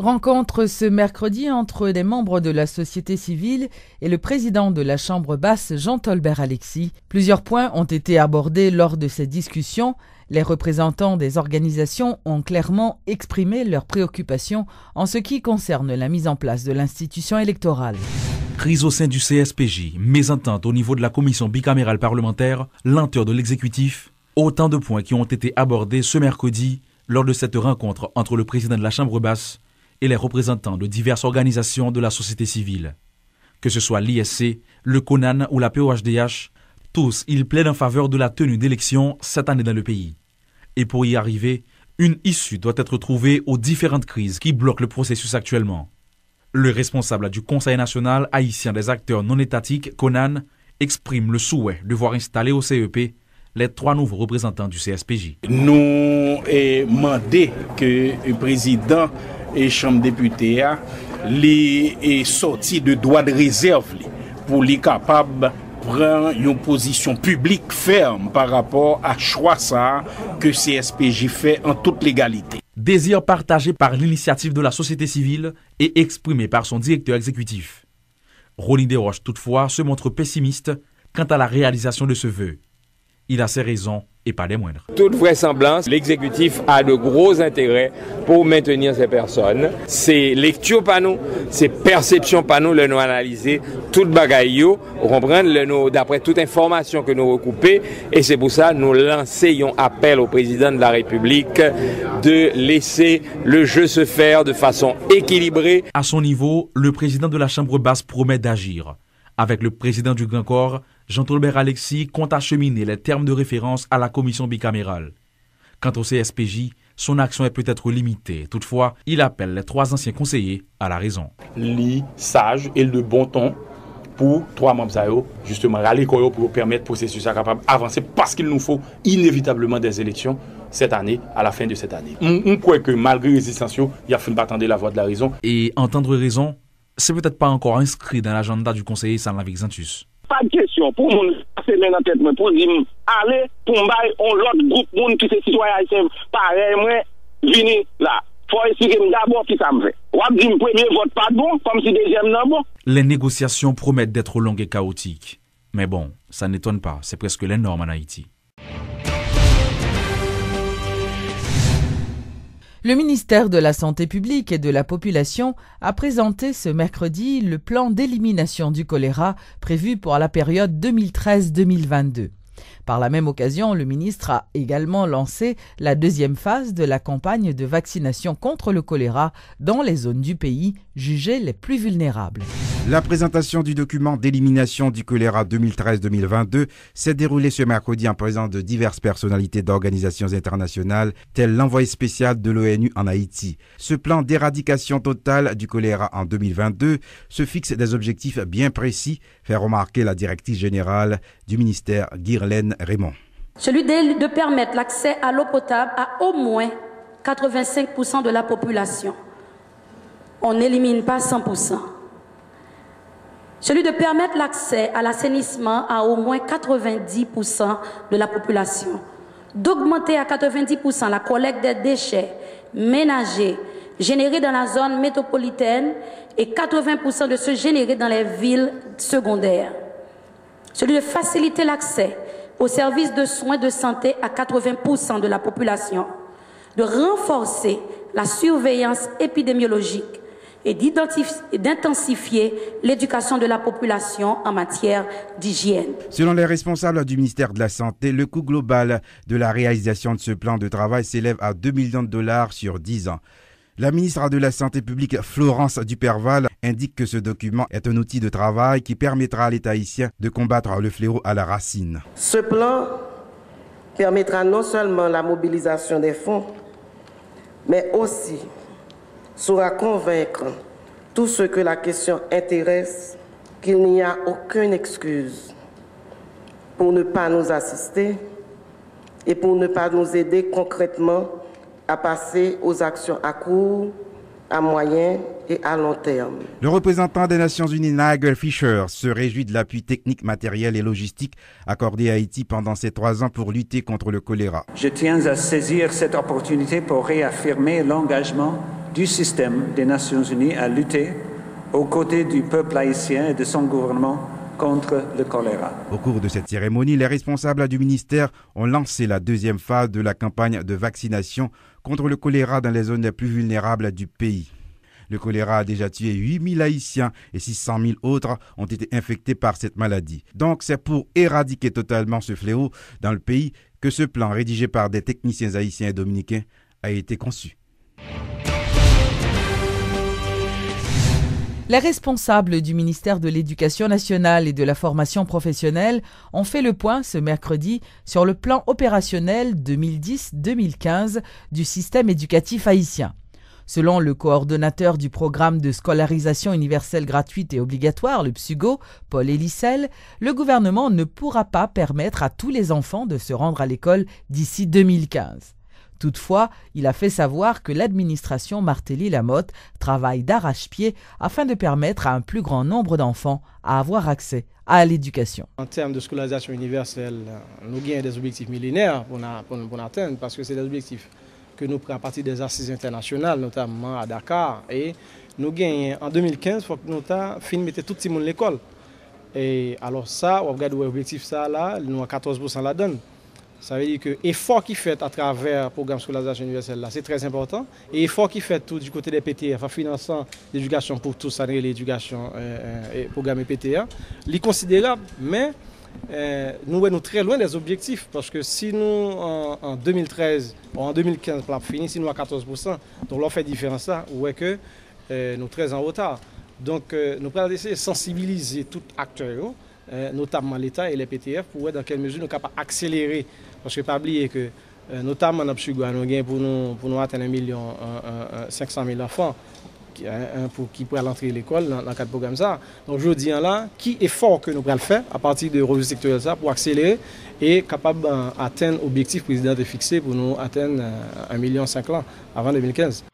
Rencontre ce mercredi entre des membres de la société civile et le président de la Chambre basse, Jean-Tolbert Alexis. Plusieurs points ont été abordés lors de ces discussions. Les représentants des organisations ont clairement exprimé leurs préoccupations en ce qui concerne la mise en place de l'institution électorale. Crise au sein du CSPJ, mésentente au niveau de la commission bicamérale parlementaire, lenteur de l'exécutif, autant de points qui ont été abordés ce mercredi lors de cette rencontre entre le président de la Chambre basse et les représentants de diverses organisations de la société civile. Que ce soit l'ISC, le CONAN ou la POHDH, tous, ils plaident en faveur de la tenue d'élections cette année dans le pays. Et pour y arriver, une issue doit être trouvée aux différentes crises qui bloquent le processus actuellement. Le responsable du Conseil national haïtien des acteurs non étatiques, CONAN, exprime le souhait de voir installer au CEP les 3 nouveaux représentants du CSPJ. Nous demandé que le président et Chambre députée est sorti de droit de réserve pour les capables prendre une position publique ferme par rapport à choix ça que CSPJ fait en toute légalité. Désir partagé par l'initiative de la société civile et exprimé par son directeur exécutif. Ronnie Desroches, toutefois, se montre pessimiste quant à la réalisation de ce vœu. Il a ses raisons et pas des moindres. Toute vraisemblance, l'exécutif a de gros intérêts pour maintenir ces personnes. C'est lecture par nous, c'est perception par nous, le nous analyser, toute bagaille, comprendre d'après toute information que nous recoupons. Et c'est pour ça que nous lançons un appel au président de la République de laisser le jeu se faire de façon équilibrée. À son niveau, le président de la Chambre basse promet d'agir. Avec le président du Grand Corps, Jean-Tolbert Alexis compte acheminer les termes de référence à la commission bicamérale. Quant au CSPJ, son action est peut-être limitée. Toutefois, il appelle les 3 anciens conseillers à la raison. Les sages et le bon ton pour 3 membres justement râler pour permettre au processus capable d'avancer parce qu'il nous faut inévitablement des élections cette année, à la fin de cette année. On croit que malgré les résistance, il y a fallu attendre la voix de la raison. Et entendre raison, c'est peut-être pas encore inscrit dans l'agenda du conseiller Sanlavik Xantus. Pas de question pour mon passer main en tête pour dire allez pour m'bailler on l'autre groupe monde qui c'est citoyen haïtien pareil moi venir là faut expliquer d'abord qui ça me fait ou dire premier vote pas bon comme si deuxième non bon. Les négociations promettent d'être longues et chaotiques. Mais bon, ça n'étonne pas, c'est presque les normes en Haïti. Le ministère de la Santé publique et de la Population a présenté ce mercredi le plan d'élimination du choléra prévu pour la période 2013-2022. Par la même occasion, le ministre a également lancé la 2e phase de la campagne de vaccination contre le choléra dans les zones du pays jugées les plus vulnérables. La présentation du document d'élimination du choléra 2013-2022 s'est déroulée ce mercredi en présence de diverses personnalités d'organisations internationales, telles l'envoyé spécial de l'ONU en Haïti. Ce plan d'éradication totale du choléra en 2022 se fixe des objectifs bien précis, fait remarquer la directrice générale du ministère, Guirlaine Raymond. Celui de permettre l'accès à l'eau potable à au moins 85% de la population. On n'élimine pas 100%. Celui de permettre l'accès à l'assainissement à au moins 90% de la population. D'augmenter à 90% la collecte des déchets ménagers générés dans la zone métropolitaine et 80% de ceux générés dans les villes secondaires. Celui de faciliter l'accès aux services de soins de santé à 80% de la population. De renforcer la surveillance épidémiologique et d'intensifier l'éducation de la population en matière d'hygiène. Selon les responsables du ministère de la Santé, le coût global de la réalisation de ce plan de travail s'élève à 2 millions de dollars sur 10 ans. La ministre de la Santé publique, Florence Duperval, indique que ce document est un outil de travail qui permettra à l'État haïtien de combattre le fléau à la racine. Ce plan permettra non seulement la mobilisation des fonds, mais aussi saura convaincre tous ceux que la question intéresse qu'il n'y a aucune excuse pour ne pas nous assister et pour ne pas nous aider concrètement à passer aux actions à court, à moyen et à long terme. Le représentant des Nations Unies, Nigel Fisher, se réjouit de l'appui technique, matériel et logistique accordé à Haïti pendant ces 3 ans pour lutter contre le choléra. Je tiens à saisir cette opportunité pour réaffirmer l'engagement du système des Nations Unies à lutter aux côtés du peuple haïtien et de son gouvernement contre le choléra. Au cours de cette cérémonie, les responsables du ministère ont lancé la deuxième phase de la campagne de vaccination contre le choléra dans les zones les plus vulnérables du pays. Le choléra a déjà tué 8 000 Haïtiens et 600 000 autres ont été infectés par cette maladie. Donc c'est pour éradiquer totalement ce fléau dans le pays que ce plan rédigé par des techniciens haïtiens et dominicains a été conçu. Les responsables du ministère de l'Éducation nationale et de la formation professionnelle ont fait le point ce mercredi sur le plan opérationnel 2010-2015 du système éducatif haïtien. Selon le coordonnateur du programme de scolarisation universelle gratuite et obligatoire, le PSUGO, Paul Elisel, le gouvernement ne pourra pas permettre à tous les enfants de se rendre à l'école d'ici 2015. Toutefois, il a fait savoir que l'administration Martelly-Lamotte travaille d'arrache-pied afin de permettre à un plus grand nombre d'enfants à avoir accès à l'éducation. En termes de scolarisation universelle, nous avons des objectifs millénaires pour atteindre, parce que c'est des objectifs que nous prenons à partir des assises internationales, notamment à Dakar. Et nous gagnons en 2015, il faut que nous ayons mettre tout le monde à l'école. Et alors ça, on regarde l'objectif ça là, nous avons 14% la donne. Ça veut dire que l'effort qui fait à travers le programme de scolarisation universelle là, c'est très important. Et l'effort qui fait tout du côté des PTF en finançant l'éducation pour tous, ça l'éducation et programme PTF, il est considérable, mais nous sommes très loin des objectifs. Parce que si nous, en 2013 ou en 2015, pour finir, si nous à 14%, donc l'on fait différence ça, ou est que nous sommes très en retard. Donc nous allons essayer de sensibiliser tous les acteurs, notamment l'État et les PTF, pour voir dans quelle mesure nous sommes capables d'accélérer. Parce que ne pas oublier que, notamment dans le PSUGO, nous avons pour nous atteindre 1 500 000 enfants qui pourraient entrer à l'école dans le cadre de programme ça. Donc je dis là, qui est fort que nous pourrons faire à partir de revues sectorielles ça pour accélérer et capable d'atteindre l'objectif que le président a fixé pour nous atteindre 1,5 million avant 2015.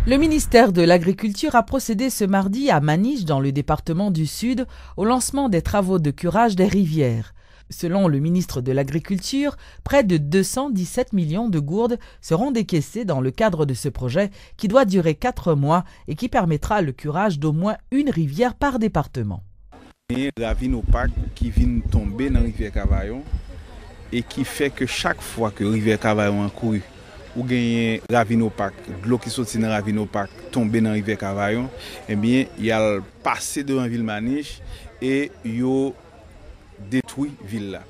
Le ministère de l'Agriculture a procédé ce mardi à Maniche, dans le département du Sud, au lancement des travaux de curage des rivières. Selon le ministre de l'Agriculture, près de 217 millions de gourdes seront décaissées dans le cadre de ce projet qui doit durer 4 mois et qui permettra le curage d'au moins une rivière par département. Ravine opaque qui vient tomber dans la rivière Cavaillon et qui fait que chaque fois que la rivière Cavaillon a couru, ou gagner ravine opaque, de l'eau qui sortit dans la ravine opaque, tomber dans la rivière Cavaillon, eh bien, il y a passé devant la ville Maniche et il a détruit la ville là.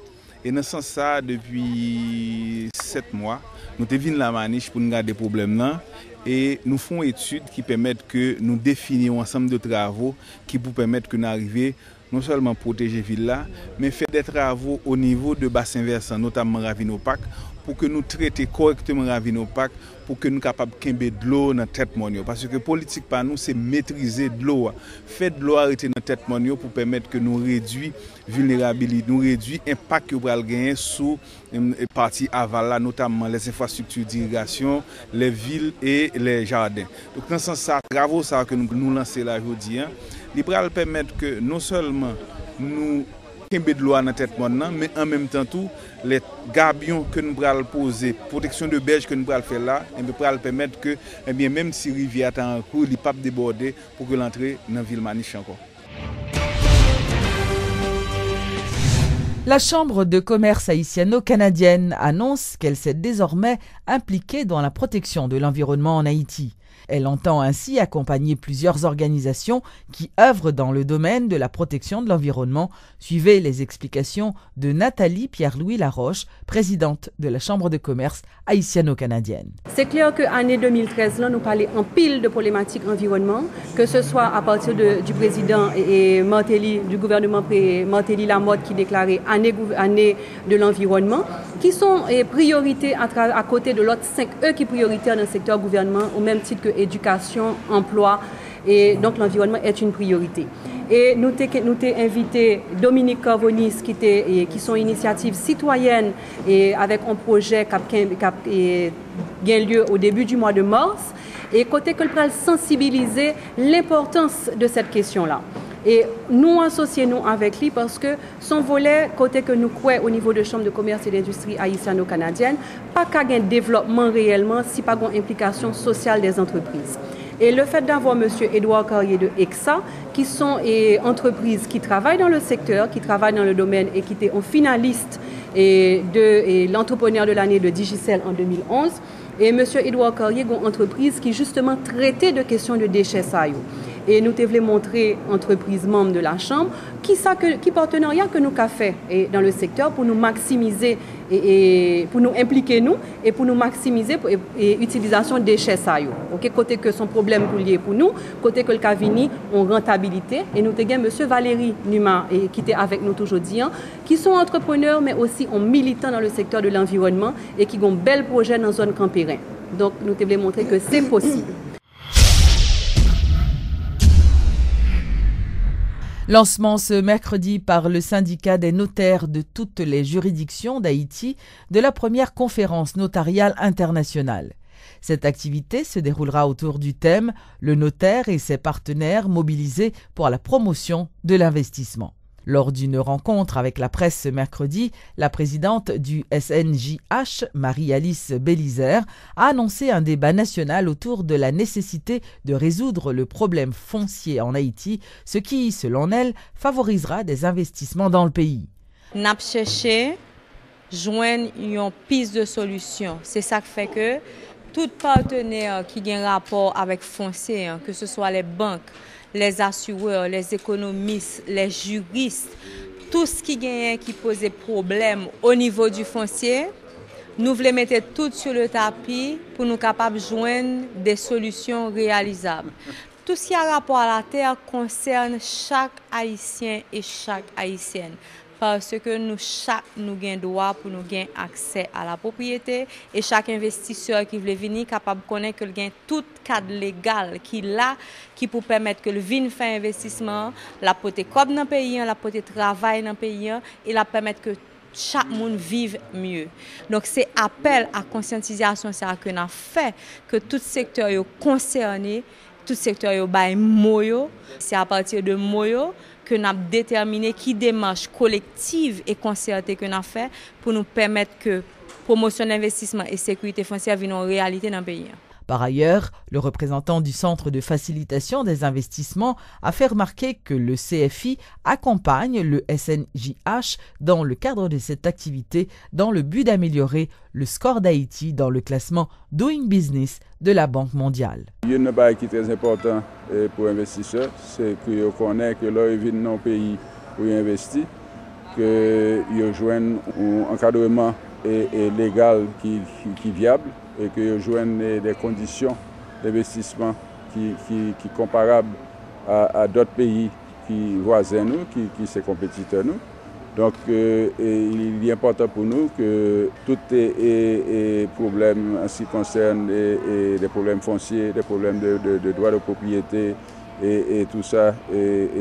Et dans ce sens ça, depuis 7 mois, nous sommes venus la Maniche pour nous regarder des problèmes là et nous faisons une étude qui permet que nous définissions un ensemble de travaux qui pour permettre que nous arrivions non seulement protéger la ville là, mais faire des travaux au niveau de bassin versant, notamment ravine opaque, pour que nous traitions correctement la ravine opaque, pour que nous soyons capables de camber de l'eau dans la tête monio. Parce que la politique par nous, c'est maîtriser de l'eau. Faire de l'eau arrêter dans la tête monio pour permettre que nous réduisons la vulnérabilité, nous réduisons l'impact que nous allons gagner sur les parties aval, notamment les infrastructures d'irrigation, les villes et les jardins. Donc dans ce sens, ça, travaux ça que nous lançons là aujourd'hui, il va permettre que non seulement nous de l'eau dans la tête maintenant, mais en même temps tout les gabions que nous allons poser, protection de berge que nous allons faire là, et nous allons permettre que eh bien, même si la rivière est en cours, il ne peut pas déborder pour que l'entrée dans la ville Maniche encore. La Chambre de commerce haïtiano-canadienne annonce qu'elle s'est désormais impliquée dans la protection de l'environnement en Haïti. Elle entend ainsi accompagner plusieurs organisations qui œuvrent dans le domaine de la protection de l'environnement. Suivez les explications de Nathalie Pierre-Louis Laroche, présidente de la Chambre de commerce haïtiano-canadienne. C'est clair que l'année 2013, là, nous parlons en pile de problématiques environnement, que ce soit à partir du président et Martelly, du gouvernement Martelly-Lamotte qui déclarait année de l'environnement, qui sont priorités à côté de l'autre 5 E qui est prioritaire dans le secteur gouvernement, au même titre que éducation, emploi, et donc l'environnement est une priorité. Et nous t'avons invité Dominique Carvonis, qui sont initiatives citoyennes et avec un projet qui a lieu au début du mois de mars, et côté que le sensibiliser l'importance de cette question-là. Et nous associons nous avec lui parce que son volet, côté que nous croyons au niveau de Chambre de commerce et d'industrie haïtiano-canadienne, pas qu'à un développement réellement si pas une implication sociale des entreprises. Et le fait d'avoir M. Edouard Carrier de EXA, qui sont entreprises qui travaillent dans le secteur, qui travaillent dans le domaine et qui étaient en finaliste de l'entrepreneur de l'année de Digicel en 2011, et M. Edouard Carrier, une entreprise qui justement traitait de questions de déchets saillants. Et nous voulons montrer entreprises membres de la Chambre qui partenariat que nous avons fait dans le secteur pour nous maximiser et pour nous impliquer nous et pour nous maximiser l'utilisation des déchets saillants. Okay? Côté que son problème pour lier pour nous, côté que le Cavini en rentabilité. Et nous avons M. Valérie Numa qui était avec nous aujourd'hui, qui sont entrepreneurs mais aussi en militants dans le secteur de l'environnement et qui ont un bel projet dans la zone Campérin. Donc nous voulons montrer que c'est possible. Lancement ce mercredi par le syndicat des notaires de toutes les juridictions d'Haïti de la première conférence notariale internationale. Cette activité se déroulera autour du thème « Le notaire et ses partenaires mobilisés pour la promotion de l'investissement ». Lors d'une rencontre avec la presse ce mercredi, la présidente du SNJH, Marie-Alice Bélizer, a annoncé un débat national autour de la nécessité de résoudre le problème foncier en Haïti, ce qui, selon elle, favorisera des investissements dans le pays. Nous avons cherché joindre une piste de solution. C'est ça qui fait que tout partenaire qui a un rapport avec foncier, que ce soit les banques, les assureurs, les économistes, les juristes, tout ce qui posait problème au niveau du foncier, nous voulons mettre tout sur le tapis pour nous capables de joindre des solutions réalisables. Tout ce qui a rapport à la terre concerne chaque Haïtien et chaque Haïtienne. Parce que nous avons droit pour nous gagner accès à la propriété et chaque investisseur qui veut venir capable de connaître que gain tout cadre légal qui là qui pour permettre que le vienne faire investissement, la pote comme dans le pays, la pote travail dans le pays et la permettre que chaque monde vive mieux. Donc c'est appel à conscientisation ça que nous fait que tout secteur est concerné, tout secteur est by moyo, c'est à partir de moyo que nous avons déterminé qui démarche collective et concertée que nous avons fait pour nous permettre que promotion d'investissement et sécurité foncière viennent en réalité dans le pays. Par ailleurs, le représentant du Centre de facilitation des investissements a fait remarquer que le CFI accompagne le SNJH dans le cadre de cette activité dans le but d'améliorer le score d'Haïti dans le classement Doing Business de la Banque mondiale. Il y a une chose qui est très important pour les investisseurs, c'est qu'ils connaissent que là, ils viennent dans le pays pour investir, qu'ils joignent un encadrement légal qui est viable et qu'ils joignent des conditions d'investissement qui sont comparables à d'autres pays qui voisins nous, qui sont compétiteurs nous. Donc il est important pour nous que tous les problèmes en ce qui concerne des problèmes fonciers, des problèmes de droits de propriété et tout ça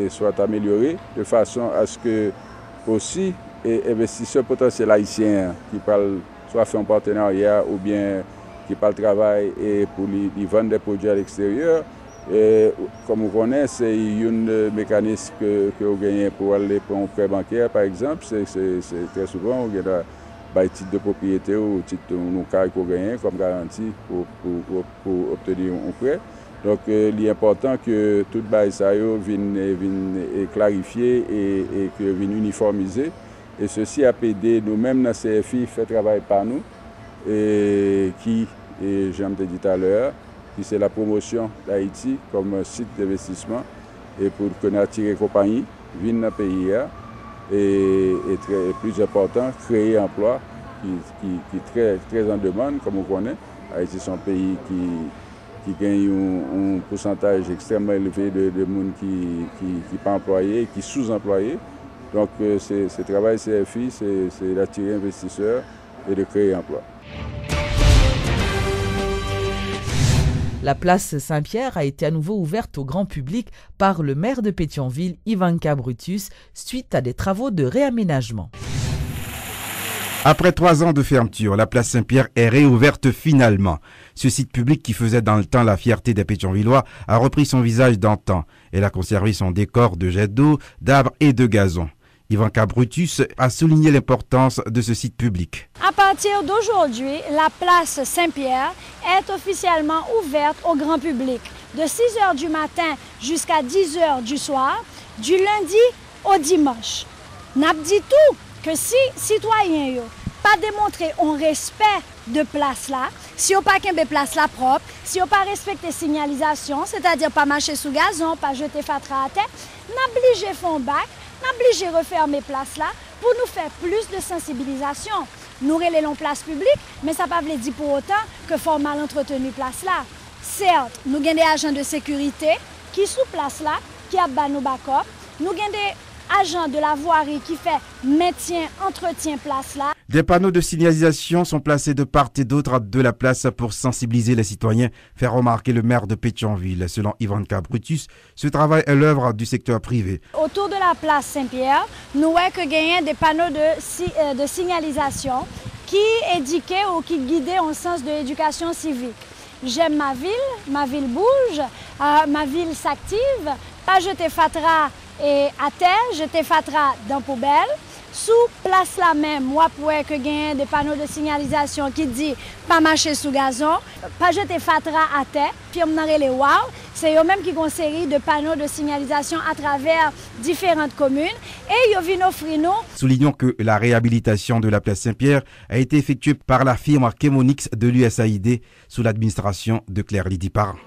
soient améliorés de façon à ce que aussi les investisseurs potentiels haïtiens qui parlent soit faire un partenariat ou bien qui parlent travail et pour les vendre des produits à l'extérieur. Comme on connaît, c'est un mécanisme que vous gagnez pour aller pour un prêt bancaire, par exemple. C'est très souvent, on gagne un titre de propriété ou titre de cartes qu'on gagne comme garantie pour obtenir un prêt. Donc, il est important que tout ça vienne clarifier et que vienne uniformiser. Et ceci a aidé nous-mêmes dans la CFI, fait travail par nous, et qui, j'aime te dire tout à l'heure, c'est la promotion d'Haïti comme site d'investissement et pour que nous attirer les compagnies, viennent dans le pays et plus important, créer emploi qui est très en demande, comme on connaît. Haïti est un pays qui gagne un pourcentage extrêmement élevé de monde qui n'est pas employé, qui est sous-employé. Donc, ce travail CFI, c'est d'attirer investisseurs et de créer emploi. La place Saint-Pierre a été à nouveau ouverte au grand public par le maire de Pétionville, Ivanka Brutus, suite à des travaux de réaménagement. Après 3 ans de fermeture, la place Saint-Pierre est réouverte finalement. Ce site public qui faisait dans le temps la fierté des Pétionvillois a repris son visage d'antan. Elle a conservé son décor de jets d'eau, d'arbres et de gazon. Ivanka Brutus a souligné l'importance de ce site public. À partir d'aujourd'hui, la place Saint-Pierre est officiellement ouverte au grand public de 6h du matin jusqu'à 10h du soir, du lundi au dimanche. N'a dit tout que si citoyens yo pas démontrer un respect de place là, si on pas qu'un place là propre, si on pas respecter signalisation, c'est-à-dire pas marcher sous gazon, pas jeter fatra à terre, n'obligé font bac, n'obligé refermer place là pour nous faire plus de sensibilisation. Nous relèvons place publique, mais ça pas veut dire pour autant que faut mal entretenu place là. Certes, nous avons des agents de sécurité qui sous place là, qui a nos backup, nous avons des agents de la voirie qui fait maintien, entretien place là. Des panneaux de signalisation sont placés de part et d'autre de la place pour sensibiliser les citoyens, faire remarquer le maire de Pétionville. Selon Ivanka Brutus, ce travail est l'œuvre du secteur privé. Autour de la place Saint-Pierre, nous voyons que gagnent des panneaux de signalisation qui indiquaient ou qui guidaient en sens de l'éducation civique. J'aime ma ville bouge, ma ville s'active, pas jeter fatra et à terre, jeter fatra dans poubelle. Sous place là même, moi pourrais que gagner des panneaux de signalisation qui dit pas marcher sous gazon, pas jeter fatra à terre, puis on a les wow, c'est eux même qui ont une série de panneaux de signalisation à travers différentes communes et ils viennent offrir nous. Soulignons que la réhabilitation de la place Saint-Pierre a été effectuée par la firme Chemonix de l'USAID sous l'administration de Claire Lidipar.